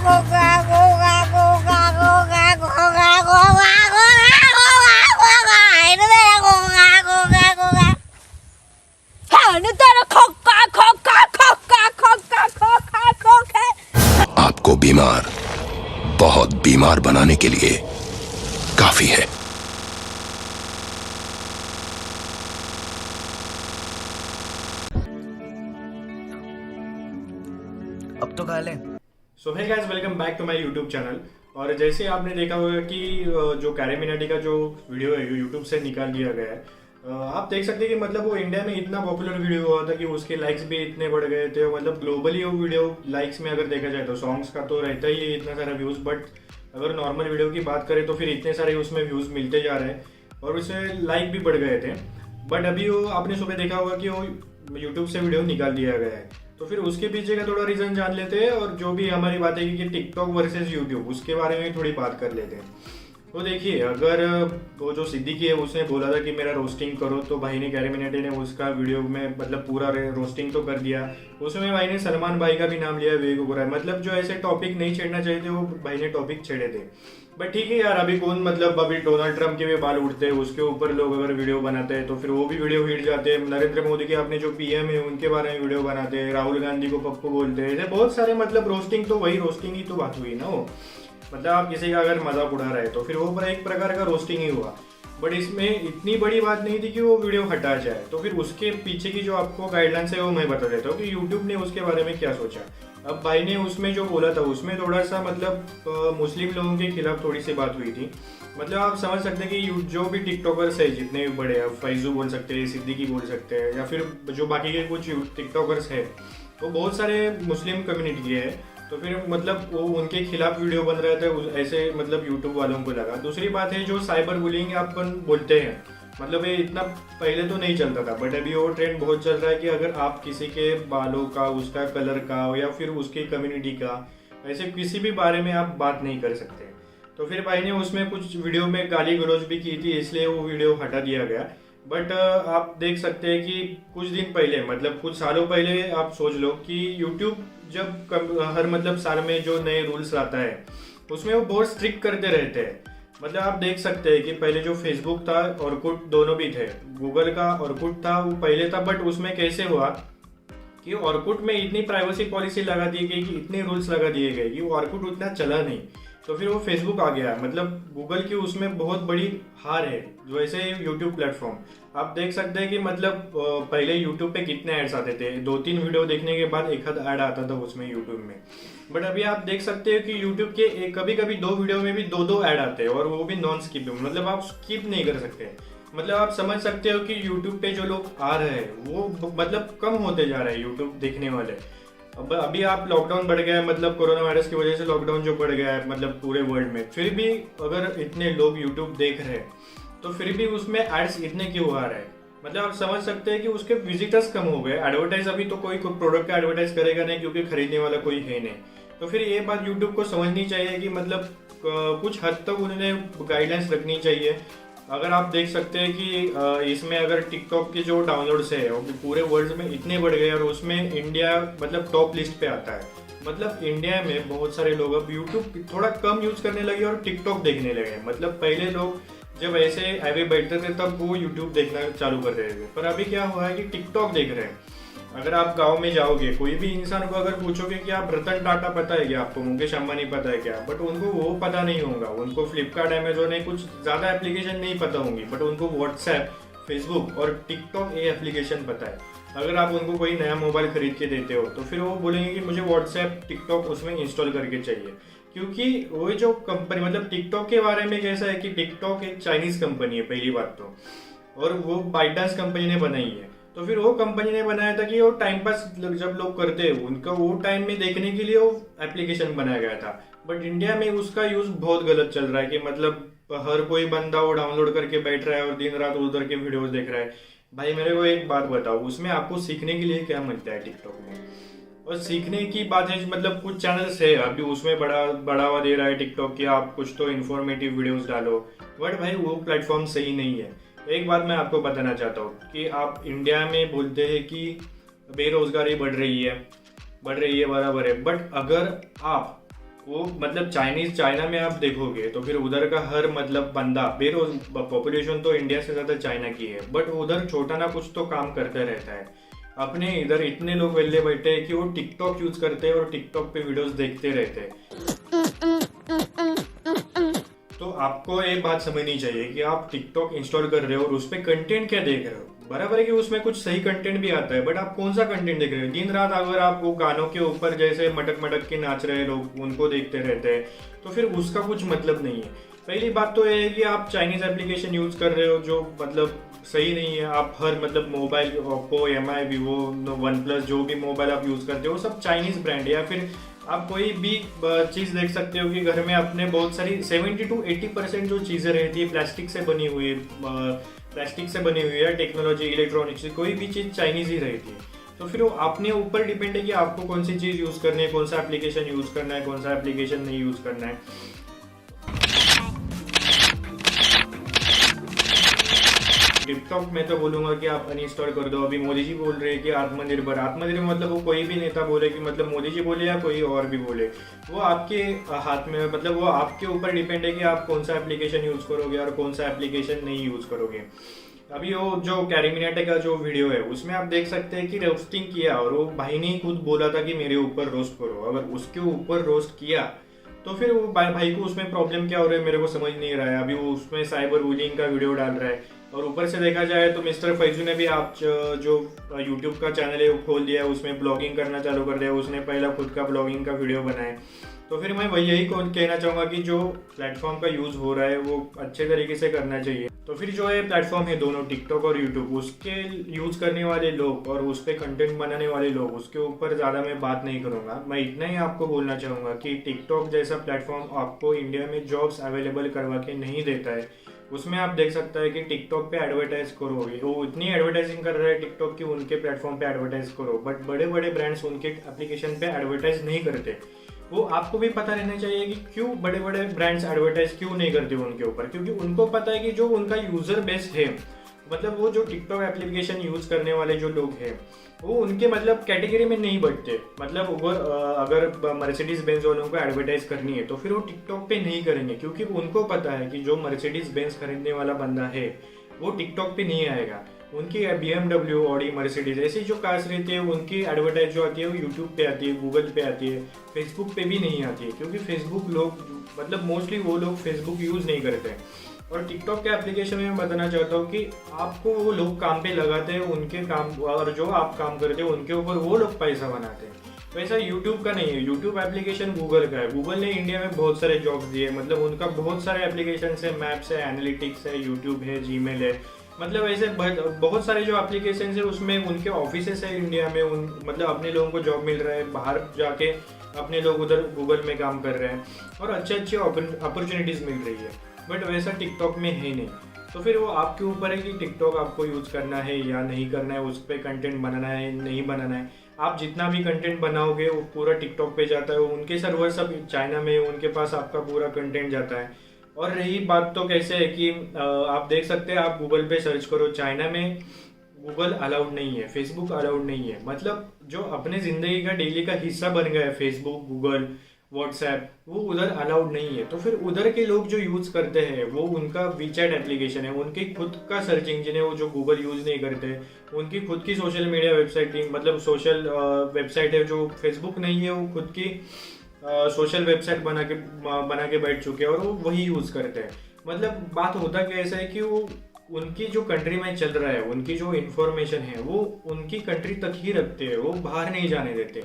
आपको बीमार, बहुत बीमार बनाने के लिए काफी है। अब तो खा ले। So hey guys, welcome back to my YouTube channel. और जैसे आपने देखा होगा कि जो कैरी मिनाटी का जो वीडियो है यूट्यूब से निकाल दिया गया है। आप देख सकते हैं कि मतलब वो इंडिया में इतना पॉपुलर वीडियो हुआ था कि उसके लाइक्स भी इतने बढ़ गए थे। मतलब ग्लोबली वो वीडियो लाइक्स में अगर देखा जाए तो सॉन्ग्स का तो रहता ही है इतना सारा व्यूज़, बट अगर नॉर्मल वीडियो की बात करें तो फिर इतने सारे उसमें व्यूज़ मिलते जा रहे हैं और उससे लाइक भी बढ़ गए थे। बट अभी वो आपने सुबह देखा होगा कि वो यूट्यूब से वीडियो निकाल दिया गया है। तो फिर उसके पीछे का थोड़ा रीज़न जान लेते हैं और जो भी हमारी बात है कि टिकटॉक वर्सेस यूट्यूब उसके बारे में थोड़ी बात कर लेते हैं। तो देखिए, अगर वो जो सिद्दीकी है उसने बोला था कि मेरा रोस्टिंग करो, तो भाई ने कैरी मिनाटी ने उसका वीडियो में मतलब पूरा रोस्टिंग तो कर दिया। उसमें भाई ने सलमान भाई का भी नाम लिया, विवेक ओबेरॉय। मतलब जो ऐसे टॉपिक नहीं छेड़ना चाहिए थे वो भाई ने टॉपिक छेड़े थे। बट ठीक है यार, अभी कौन मतलब अभी डोनाल्ड ट्रंप के भी बाल उड़ते हैं, उसके ऊपर लोग अगर वीडियो बनाते हैं तो फिर वो भी वीडियो हिट जाते हैं। नरेंद्र मोदी के अपने जो पीएम है उनके बारे में वीडियो बनाते हैं, राहुल गांधी को पप्पू बोलते हैं, ऐसे बहुत सारे मतलब रोस्टिंग तो वही रोस्टिंग ही तो बात हुई ना वो। मतलब आप किसी का अगर मजाक उड़ा रहे तो फिर वो पर एक प्रकार का रोस्टिंग ही हुआ। बट इसमें इतनी बड़ी बात नहीं थी कि वो वीडियो हटा जाए। तो फिर उसके पीछे की जो आपको गाइडलाइंस है वो मैं बता देता हूँ कि यूट्यूब ने उसके बारे में क्या सोचा। अब भाई ने उसमें जो बोला था उसमें थोड़ा सा मतलब मुस्लिम लोगों के खिलाफ थोड़ी सी बात हुई थी। मतलब आप समझ सकते हैं कि जो भी टिकटॉकर्स है जितने भी बड़े, अब फैजू बोल सकते हैं, सिद्दीकी बोल सकते हैं, या फिर जो बाकी के कुछ टिकटॉकर्स है वो बहुत सारे मुस्लिम कम्युनिटी के हैं। तो फिर मतलब वो उनके खिलाफ वीडियो बन रहे थे ऐसे, मतलब यूट्यूब वालों को लगा। दूसरी बात है जो साइबर बुलिंग अपन बोलते हैं, मतलब ये इतना पहले तो नहीं चलता था बट अभी वो ट्रेंड बहुत चल रहा है कि अगर आप किसी के बालों का, उसका कलर का या फिर उसकी कम्युनिटी का ऐसे किसी भी बारे में आप बात नहीं कर सकते। तो फिर भाई ने उसमें कुछ वीडियो में गाली गलौज भी की थी, इसलिए वो वीडियो हटा दिया गया। बट आप देख सकते हैं कि कुछ दिन पहले, मतलब कुछ सालों पहले आप सोच लो कि यूट्यूब जब हर मतलब साल में जो नए रूल्स आता है उसमें वो बहुत स्ट्रिक्ट करते रहते हैं। मतलब आप देख सकते हैं कि पहले जो फेसबुक था, ऑरकुट दोनों भी थे, गूगल का ऑरकुट था वो पहले था, बट उसमें कैसे हुआ कि ऑरकुट में इतनी प्राइवेसी पॉलिसी लगा दी गई कि इतने रूल्स लगा दिए गए कि वो ऑरकुट उतना चला नहीं। तो फिर वो फेसबुक आ गया। मतलब गूगल की उसमें बहुत बड़ी हार है जो ऐसे यूट्यूब प्लेटफॉर्म। आप देख सकते हैं कि मतलब पहले यूट्यूब पे कितने एड्स आते थे, 2-3 वीडियो देखने के बाद एक आध ऐड आता था उसमें यूट्यूब में। बट अभी आप देख सकते हैं कि यूट्यूब के कभी कभी 2 वीडियो में भी 2-2 ऐड आते हैं और वो भी नॉन स्किप, मतलब आप स्किप नहीं कर सकते। मतलब आप समझ सकते हो कि यूट्यूब पे जो लोग आ रहे हैं वो मतलब कम होते जा रहे हैं यूट्यूब देखने वाले। अब अभी आप लॉकडाउन बढ़ गया है, मतलब कोरोना वायरस की वजह से लॉकडाउन जो बढ़ गया है मतलब पूरे वर्ल्ड में, फिर भी अगर इतने लोग यूट्यूब देख रहे हैं तो फिर भी उसमें एड्स इतने क्यों आ रहे हैं। मतलब आप समझ सकते हैं कि उसके विजिटर्स कम हो गए। एडवर्टाइज अभी तो कोई प्रोडक्ट का एडवर्टाइज करेगा नहीं क्योंकि खरीदने वाला कोई है नहीं। तो फिर ये बात यूट्यूब को समझनी चाहिए कि मतलब कुछ हद तक उन्होंने गाइडलाइंस रखनी चाहिए। अगर आप देख सकते हैं कि इसमें अगर टिकटॉक के जो डाउनलोड्स है वो पूरे वर्ल्ड में इतने बढ़ गए और उसमें इंडिया मतलब टॉप लिस्ट पे आता है। मतलब इंडिया में बहुत सारे लोग अब यूट्यूब थोड़ा कम यूज करने लगे और टिकटॉक देखने लगे। मतलब पहले लोग जब ऐसे हाईवे बैठते थे तब वो यूट्यूब देखना चालू कर रहे थे, पर अभी क्या हुआ है कि टिकटॉक देख रहे हैं। अगर आप गांव में जाओगे, कोई भी इंसान को अगर पूछोगे कि आप रतन टाटा पता है क्या, आपको मुकेश अंबानी पता है क्या, बट उनको वो पता नहीं होगा। उनको फ्लिपकार्ट, अमेजोन है कुछ ज़्यादा एप्लीकेशन नहीं पता होंगी, बट उनको व्हाट्सएप, फेसबुक और टिकटॉक ये एप्लीकेशन पता है। अगर आप उनको कोई नया मोबाइल खरीद के देते हो तो फिर वो बोलेंगे कि मुझे व्हाट्सएप, टिकटॉक उसमें इंस्टॉल करके चाहिए। क्योंकि वो जो कंपनी, मतलब टिकटॉक के बारे में कैसा है कि टिकटॉक एक चाइनीज कंपनी है पहली बात तो, और वो बाइडांस कंपनी ने बनाई है। तो फिर वो कंपनी ने बनाया था कि वो टाइम पास जब लोग करते हैं उनका वो टाइम में देखने के लिए वो एप्लीकेशन बनाया गया था। बट इंडिया में उसका यूज बहुत गलत चल रहा है कि मतलब हर कोई बंदा वो डाउनलोड करके बैठ रहा है और दिन रात उधर के वीडियोस देख रहा है। भाई मेरे को एक बात बताओ, उसमें आपको सीखने के लिए क्या मिलता है टिकटॉक में? और सीखने की बात है, मतलब कुछ चैनल्स है अभी उसमें बढ़ावा दे रहा है टिकटॉक कि आप कुछ तो इन्फॉर्मेटिव वीडियोस डालो, बट भाई वो प्लेटफॉर्म सही नहीं है। एक बात मैं आपको बताना चाहता हूँ कि आप इंडिया में बोलते हैं कि बेरोजगारी बढ़ रही है बराबर है, बट अगर आप वो मतलब चाइना में आप देखोगे तो फिर उधर का हर मतलब बंदा बेरोज पॉपुलेशन तो इंडिया से ज़्यादा चाइना की है, बट उधर छोटा ना कुछ तो काम करते रहता है। अपने इधर इतने लोग वेले बैठे हैं कि वो टिकटॉक यूज करते हैं और टिकटॉक पे वीडियोस देखते रहते हैं। तो आपको एक बात समझनी चाहिए कि आप टिकटॉक इंस्टॉल कर रहे हो और उस पर कंटेंट क्या देख रहे हो। बराबर है कि उसमें कुछ सही कंटेंट भी आता है, बट आप कौन सा कंटेंट देख रहे हो। दिन रात अगर आप वो गानों के ऊपर जैसे मटक मटक के नाच रहे लोग उनको देखते रहते हैं तो फिर उसका कुछ मतलब नहीं है। पहली बात तो ये है कि आप चाइनीज एप्लीकेशन यूज कर रहे हो जो मतलब सही नहीं है। आप हर मतलब mobile Oppo MI Vivo one plus जो भी मोबाइल आप यूज करते हो सब चाइनीज ब्रांड है। या फिर आप कोई भी चीज़ देख सकते हो कि घर में अपने बहुत सारी 70 to 80% जो चीज़ें रहती है प्लास्टिक से बनी हुई है, टेक्नोलॉजी इलेक्ट्रॉनिक्स कोई भी चीज़ चाइनीज ही रहती है। तो फिर वो अपने ऊपर डिपेंड है कि आपको कौन सी चीज़ यूज़ करनी है, कौन सा एप्लीकेशन यूज़ करना है, कौन सा एप्लीकेशन नहीं यूज़ करना है। टिकटॉक में तो बोलूंगा कि आप अनइंस्टॉल कर दो। अभी मोदी जी बोल रहे हैं कि आत्मनिर्भर मतलब वो कोई भी नेता बोले कि मतलब मोदी जी बोले या कोई और भी बोले, वो आपके हाथ में मतलब वो आपके ऊपर डिपेंड है कि आप कौन सा एप्लीकेशन यूज करोगे और कौन सा एप्लीकेशन नहीं यूज करोगे। अभी वो जो कैरी मिनाटी का जो वीडियो है उसमें आप देख सकते हैं कि रोस्टिंग किया और वो भाई ने खुद बोला था कि मेरे ऊपर रोस्ट करो। अगर उसके ऊपर रोस्ट किया तो फिर वो भाई को उसमें प्रॉब्लम क्या हो रहा है मेरे को समझ नहीं रहा है। अभी वो उसमें साइबर बुलिंग का वीडियो डाल रहा है और ऊपर से देखा जाए तो मिस्टर फैजू ने भी आप जो यूट्यूब का चैनल है वो खोल दिया है, उसमें ब्लॉगिंग करना चालू कर दिया। उसने पहला खुद का ब्लॉगिंग का वीडियो बनाया। तो फिर मैं वही यही कहना चाहूँगा कि जो प्लेटफॉर्म का यूज़ हो रहा है वो अच्छे तरीके से करना चाहिए। तो फिर जो है प्लेटफॉर्म है दोनों टिकटॉक और यूट्यूब, उसके यूज़ करने वाले लोग और उस पर कंटेंट बनाने वाले लोग, उसके ऊपर ज़्यादा मैं बात नहीं करूँगा। मैं इतना ही आपको बोलना चाहूँगा कि टिकटॉक जैसा प्लेटफॉर्म आपको इंडिया में जॉब्स अवेलेबल करवा के नहीं देता है। उसमें आप देख सकता है कि टिकटॉक पे एडवर्टाइज करोगे, वो इतनी एडवर्टाइजिंग कर रहा है टिकटॉक की उनके प्लेटफॉर्म पे एडवर्टाइज करो, बट बड़े बड़े ब्रांड्स उनके एप्लीकेशन पे एडवर्टाइज नहीं करते। वो आपको भी पता रहना चाहिए कि क्यों बड़े बड़े ब्रांड्स एडवर्टाइज क्यों नहीं करते उनके ऊपर, क्योंकि उनको पता है कि जो उनका यूजर बेस है मतलब वो जो टिकटॉक एप्लीकेशन यूज करने वाले जो लोग हैं वो उनके मतलब कैटेगरी में नहीं बढ़ते। मतलब अगर मर्सिडीज बेंज वालों को एडवर्टाइज करनी है तो फिर वो टिकटॉक पे नहीं करेंगे, क्योंकि उनको पता है कि जो मर्सिडीज बेंज खरीदने वाला बंदा है वो टिकटॉक पे नहीं आएगा। उनकी BMW, ऑडी, मर्सिडीज ऐसी जो कार्स रहती है उनकी एडवर्टाइज जो आती है वो यूट्यूब पे आती है, गूगल पे आती है, फेसबुक पे भी नहीं आती है, क्योंकि फेसबुक लोग मतलब मोस्टली वो लोग फेसबुक यूज़ नहीं करते हैं। और टिकटॉक के एप्लीकेशन में मैं बताना चाहता हूँ कि आपको वो लोग काम पे लगाते हैं, उनके काम और जो आप काम करते हो उनके ऊपर वो लोग पैसा बनाते हैं। वैसा यूट्यूब का नहीं है। यूट्यूब एप्लीकेशन गूगल का है। गूगल ने इंडिया में बहुत सारे जॉब्स दिए, मतलब उनका बहुत सारे एप्लीकेशन है, मैप्स है, एनालिटिक्स है, यूट्यूब है, जीमेल है, मतलब ऐसे बहुत सारे जो एप्लीकेशन है उसमें उनके ऑफिसेस है इंडिया में। मतलब अपने लोगों को जॉब मिल रहा है, बाहर जाके अपने लोग उधर गूगल में काम कर रहे हैं और अच्छे अच्छे अपॉर्चुनिटीज़ मिल रही है, बट वैसा टिकटॉक में है नहीं। तो फिर वो आपके ऊपर है कि टिकटॉक आपको यूज़ करना है या नहीं करना है, उस पर कंटेंट बनाना है नहीं बनाना है। आप जितना भी कंटेंट बनाओगे वो पूरा टिकटॉक पे जाता है, उनके सर्वर सब चाइना में, उनके पास आपका पूरा कंटेंट जाता है। और रही बात तो कैसे है कि आप देख सकते हैं, आप गूगल पे सर्च करो, चाइना में गूगल अलाउड नहीं है, फेसबुक अलाउड नहीं है। मतलब जो अपने ज़िंदगी का डेली का हिस्सा बन गया है फेसबुक, गूगल, व्हाट्सएप, वो उधर अलाउड नहीं है। तो फिर उधर के लोग जो यूज़ करते हैं वो उनका वीचैट एप्लीकेशन है, उनकी खुद का सर्च इंजन है वो जो गूगल यूज़ नहीं करते, उनकी खुद की सोशल मीडिया वेबसाइटिंग मतलब सोशल वेबसाइट है जो फेसबुक नहीं है, वो खुद की सोशल वेबसाइट बना के बैठ चुके हैं और वो वही यूज़ करते हैं। मतलब बात होता क्या ऐसा है कि वो उनकी जो कंट्री में चल रहा है, उनकी जो इन्फॉर्मेशन है वो उनकी कंट्री तक ही रखते हैं, वो बाहर नहीं जाने देते।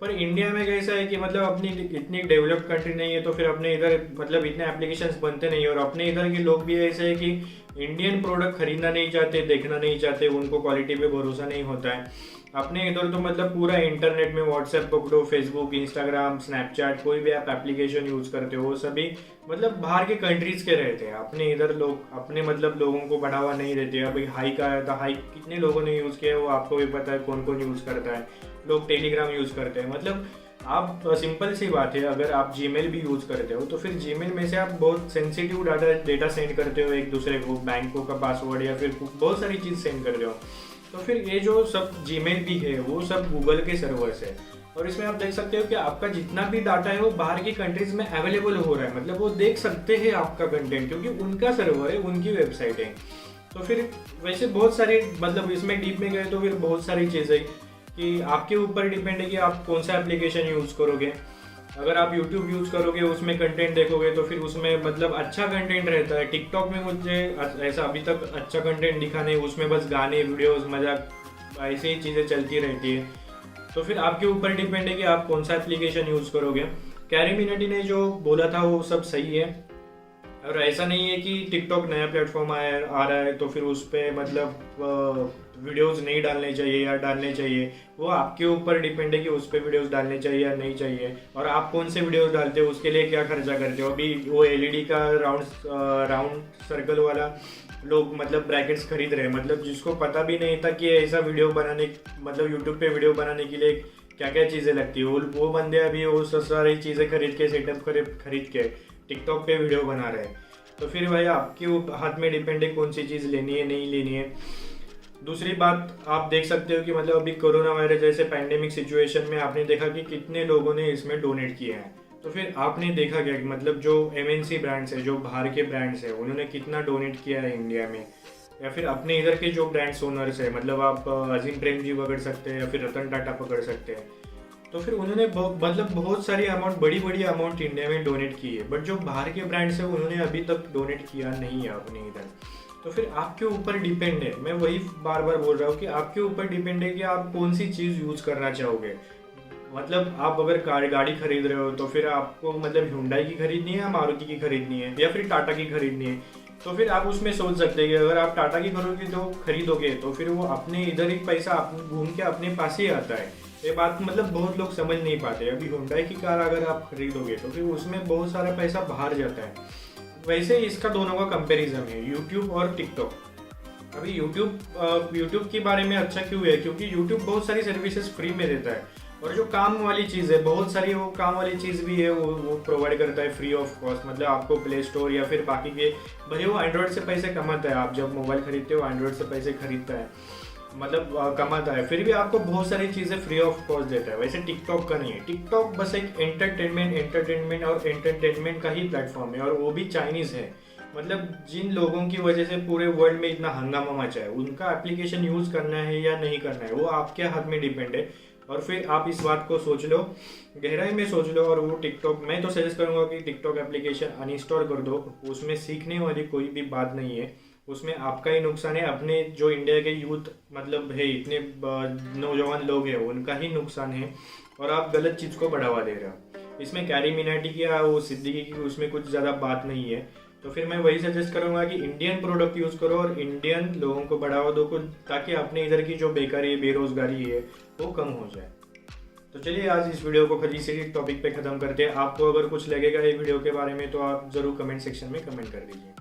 पर इंडिया में कैसा है कि मतलब अपनी इतनी डेवलप्ड कंट्री नहीं है तो फिर अपने इधर मतलब इतने एप्लीकेशंस बनते नहीं, और अपने इधर के लोग भी ऐसे है कि इंडियन प्रोडक्ट खरीदना नहीं चाहते, देखना नहीं चाहते, उनको क्वालिटी पे भरोसा नहीं होता है। अपने इधर तो मतलब पूरा इंटरनेट में व्हाट्सएप पकड़ो, फेसबुक, इंस्टाग्राम, स्नैपचैट, कोई भी आप एप्लीकेशन यूज़ करते हो वो सभी मतलब बाहर के कंट्रीज़ के रहते हैं। अपने इधर लोग अपने मतलब लोगों को बढ़ावा नहीं देते। अभी हाइक आया था, हाइक कितने लोगों ने यूज़ किया है वो आपको भी पता है, कौन कौन यूज़ करता है। लोग टेलीग्राम यूज़ करते हैं। मतलब आप सिंपल सी बात है, अगर आप जीमेल भी यूज़ करते हो तो फिर जीमेल में से आप बहुत सेंसिटिव डेटा सेंड करते हो एक दूसरे को, बैंकों का पासवर्ड या फिर बहुत सारी चीज़ सेंड कर रहे हो। तो फिर ये जो सब जीमेल भी है वो सब गूगल के सर्वर्स है। और इसमें आप देख सकते हो कि आपका जितना भी डाटा है वो बाहर की कंट्रीज में अवेलेबल हो रहा है, मतलब वो देख सकते हैं आपका कंटेंट क्योंकि उनका सर्वर है, उनकी वेबसाइट है। तो फिर वैसे बहुत सारी, मतलब इसमें डीप में गए तो फिर बहुत सारी चीज़ें कि आपके ऊपर डिपेंड है कि आप कौन सा एप्लीकेशन यूज़ करोगे। अगर आप YouTube यूज़ करोगे, उसमें कंटेंट देखोगे तो फिर उसमें मतलब अच्छा कंटेंट रहता है। टिकटॉक में मुझे ऐसा अभी तक अच्छा कंटेंट दिखा नहीं, उसमें बस गाने, वीडियोस, मजाक, ऐसे ही चीज़ें चलती रहती है। तो फिर आपके ऊपर डिपेंड है कि आप कौन सा एप्लीकेशन यूज़ करोगे। कैरी मिनाटी ने जो बोला था वो सब सही है, और ऐसा नहीं है कि टिकटॉक नया प्लेटफॉर्म आ रहा है तो फिर उस पर मतलब वीडियोस नहीं डालने चाहिए या डालने चाहिए। वो आपके ऊपर डिपेंड है कि उस पर वीडियोस डालने चाहिए या नहीं चाहिए, और आप कौन से वीडियोस डालते हो, उसके लिए क्या खर्चा करते हो। अभी वो एलईडी का राउंड सर्कल वाला लोग मतलब ब्रैकेट्स खरीद रहे हैं, मतलब जिसको पता भी नहीं था कि ऐसा वीडियो बनाने, मतलब यूट्यूब पे वीडियो बनाने के लिए क्या क्या चीज़ें लगती है, वो बंदे अभी वो सारी चीज़ें खरीद के, सेटअप खरीद के टिकटॉक पे वीडियो बना रहे हैं। तो फिर भाई आपके हाथ में डिपेंड है कौन सी चीज़ लेनी है, नहीं लेनी है। दूसरी बात आप देख सकते हो कि मतलब अभी कोरोना वायरस जैसे पैंडेमिक सिचुएशन में आपने देखा कि कितने लोगों ने इसमें डोनेट किए हैं। तो फिर आपने देखा क्या कि मतलब जो एमएनसी ब्रांड्स है, जो बाहर के ब्रांड्स है, उन्होंने कितना डोनेट किया है इंडिया में, या फिर अपने इधर के जो ब्रांड्स ओनर्स है, मतलब आप अजीम प्रेमजी पकड़ सकते हैं या फिर रतन टाटा पकड़ सकते हैं। तो फिर उन्होंने मतलब बहुत सारी अमाउंट, बड़ी अमाउंट इंडिया में डोनेट की है, बट जो बाहर के ब्रांड्स है उन्होंने अभी तक डोनेट किया नहीं है अपने इधर। तो फिर आपके ऊपर डिपेंड है, मैं वही बार बार बोल रहा हूँ कि आपके ऊपर डिपेंड है कि आप कौन सी चीज़ यूज़ करना चाहोगे। मतलब आप अगर गाड़ी खरीद रहे हो तो फिर आपको मतलब Hyundai की खरीदनी है या मारुति की खरीदनी है या फिर टाटा की खरीदनी है। तो फिर आप उसमें सोच सकते हैं कि अगर आप टाटा की खरीदोगे तो फिर वो अपने इधर ही पैसा घूम के अपने पास ही आता है। ये बात मतलब बहुत लोग समझ नहीं पाते। अभी Hyundai की कार अगर आप खरीदोगे तो फिर उसमें बहुत सारा पैसा बाहर जाता है। वैसे इसका दोनों का कंपैरिजन है, यूट्यूब और टिकटॉक। अभी यूट्यूब के बारे में अच्छा क्यों है, क्योंकि यूट्यूब बहुत सारी सर्विसेज फ्री में देता है, और जो काम वाली चीज़ है, बहुत सारी वो काम वाली चीज़ भी है, वो प्रोवाइड करता है फ्री ऑफ कॉस्ट। मतलब आपको प्ले स्टोर या फिर बाकी के, भले वो एंड्रॉयड से पैसे कमाता है, आप जब मोबाइल खरीदते हो एंड्रॉयड से पैसे खरीदता है, मतलब कमाता है, फिर भी आपको बहुत सारी चीज़ें फ्री ऑफ कॉस्ट देता है। वैसे टिकटॉक का नहीं है, टिकटॉक बस एक एंटरटेनमेंट का ही प्लेटफॉर्म है, और वो भी चाइनीज़ है। मतलब जिन लोगों की वजह से पूरे वर्ल्ड में इतना हंगामा मचा है, उनका एप्लीकेशन यूज़ करना है या नहीं करना है वो आपके हाथ में डिपेंड है। और फिर आप इस बात को सोच लो, गहराई में सोच लो, और वो टिकटॉक, मैं तो सजेस्ट करूंगा कि टिकटॉक एप्लीकेशन अनइंस्टॉल कर दो। उसमें सीखने वाली कोई भी बात नहीं है, उसमें आपका ही नुकसान है। अपने जो इंडिया के यूथ मतलब है, इतने नौजवान लोग हैं, उनका ही नुकसान है, और आप गलत चीज़ को बढ़ावा दे रहे हो। इसमें कैरी मिनाटी की या वो सिद्दीकी की उसमें कुछ ज़्यादा बात नहीं है। तो फिर मैं वही सजेस्ट करूंगा कि इंडियन प्रोडक्ट यूज़ करो और इंडियन लोगों को बढ़ावा दो, ताकि अपने इधर की जो बेकारी, बेरोजगारी है वो कम हो जाए। तो चलिए आज इस वीडियो को इसी टॉपिक पे ख़त्म करते हैं। आपको अगर कुछ लगेगा ये वीडियो के बारे में तो आप ज़रूर कमेंट सेक्शन में कमेंट कर दीजिए।